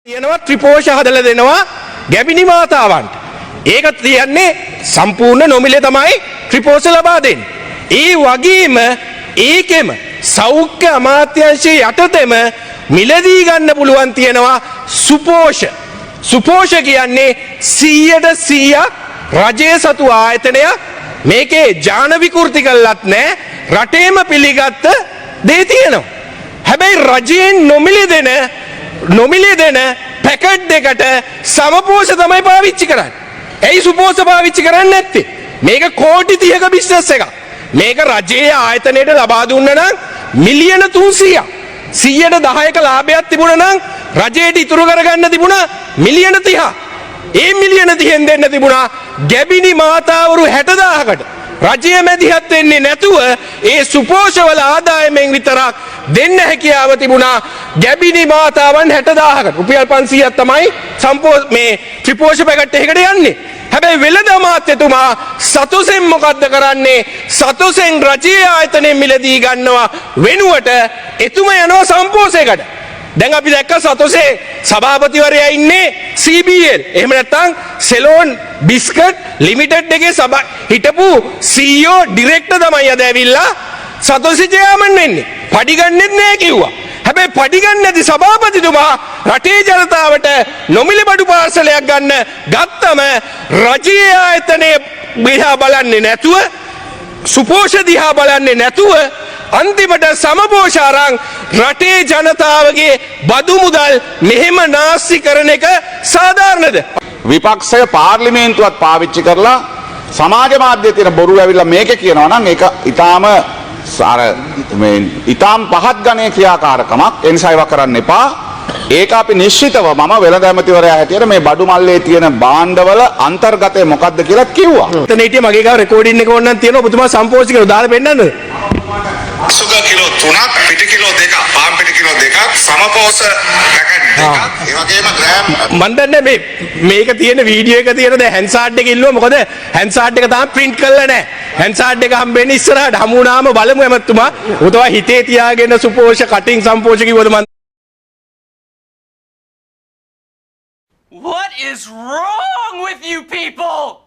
තියෙනවා ත්‍රිපෝෂ හදලා දෙනවා ගැබිනි මාතාවන්ට. ඒක කියන්නේ සම්පූර්ණ නොමිලේ තමයි ත්‍රිපෝෂ ලබා දෙන්නේ. ඒ වගේම ඒකෙම සෞඛ්‍ය අමාත්‍යාංශයේ යටතේම මිලදී ගන්න පුළුවන් තියෙනවා සුපෝෂ. සුපෝෂ කියන්නේ 100% රජයේ සතු ආයතනයක්. මේකේ ජාන විකෘති කළත් නැහැ. රටේම පිළිගත්ත දේ තියෙනවා. හැබැයි රජයෙන් නොමිලේ දෙන පැකට් දෙකට සමපෝෂ තමයි පාවිච්චි කරන්නේ. ඇයි සුපෝෂ පාවිච්චි කරන්නේ නැත්තේ? මේක කෝටි 30ක බිස්නස් එකක්. මේක රජයේ ආයතනයට ලබා දුන්න නම් මිලියන 300ක්. 110ක ලාභයක් තිබුණා නම් රජයට ඉතුරු කරගන්න තිබුණා මිලියන 30ක්. ඒ මිලියන 30ෙන් දෙන්න තිබුණා ගැබිනි මාතාවරු 60000කට. රජය මැදිහත් වෙන්නේ නැතුව ඒ සුපෝෂවල ආදායමෙන් විතරක් දෙන්න හැකියාව තිබුණා ගැබිනි මාතාවන් 60000කට. රුපියල් 500ක් තමයි මේ ත්‍රිපෝෂ පැකට් එකකට යන්නේ. හැබැයි වෙළඳ අමාත්‍යතුමා සතුසෙන් මොකද්ද කරන්නේ? සතුසෙන් රජයේ ආයතනයෙන් මිලදී ගන්නවා වෙනුවට එතුමා යනවා සම්පෝෂයකට. දැන් අපි දැක්ක සතොසේ සභාපතිවරයා ඉන්නේ CBL. එහෙම නැත්නම් සෙලෝන් බිස්කට් ලිමිටඩ් එකේ හිටපු CEO ඩිරෙක්ටර් තමයි අද ඇවිල්ලා සතොසේ චෙයාමන් වෙන්නේ. පඩි ගන්නෙත් නෑ කිව්වා. හැබැයි පඩි ගන්න නැති සභාපතිතුමා රටේ ජනතාවට නොමිලේ බඩු පාර්සලයක් ගන්න ගත්තම රජයේ ආයතනයේ දිහා බලන්නේ නැතුව සුපෝෂ දිහා බලන්නේ නැතුව අන්තිමට සමපෝෂ අරන් රටේ ජනතාවගේ බදු මුදල් මෙහෙම නාස්ති කරන එක සාධාරණද? විපක්ෂය පාර්ලිමේන්තුවත් පාවිච්චි කරලා සමාජ මාධ්‍යයේ තියෙන බොරු ඇවිල්ලා මේක කියනවා නම් ඒක ඊටාම පහත් ගණයේ ක්‍රියාකාරකමක්. ඒ නිසා ඒවා කරන්න එපා. ඒක අපි නිශ්චිතව මම වෙළඳ ඇමතිවරයා හැටියට මේ බඩු මල්ලේ තියෙන භාණ්ඩවල අන්තර්ගතය මොකක්ද කියලා කිව්වා. එතන හිටිය මගේ ගාව රෙකෝඩින් එක ඕනනම් තියෙනවා. ඔබතුමා සම්පෝෂ කියලා දාලා පෙන්නන්නද? සුග කිලෝ 3ක් පිටි කිලෝ 2ක් පාන් පිටි කිලෝ 2ක් සමපෝෂ පැකට් දෙකක් ඒ වගේම ග්‍රෑම් මන් දන්නේ මේක තියෙන වීඩියෝ එක තියෙන දැන් හැන්සාඩ් එක ඉල්ලුවා. මොකද හැන්සාඩ් එක තාම print කරලා නැහැ. හැන්සාඩ් එක හම්බෙන්නේ ඉස්සරහට හමු වුණාම බලමු එමත්තුමා. උතවා හිතේ තියාගෙන සුපෝෂ කටින් සම්පෝෂ කිව්වද මන් What is wrong with you people?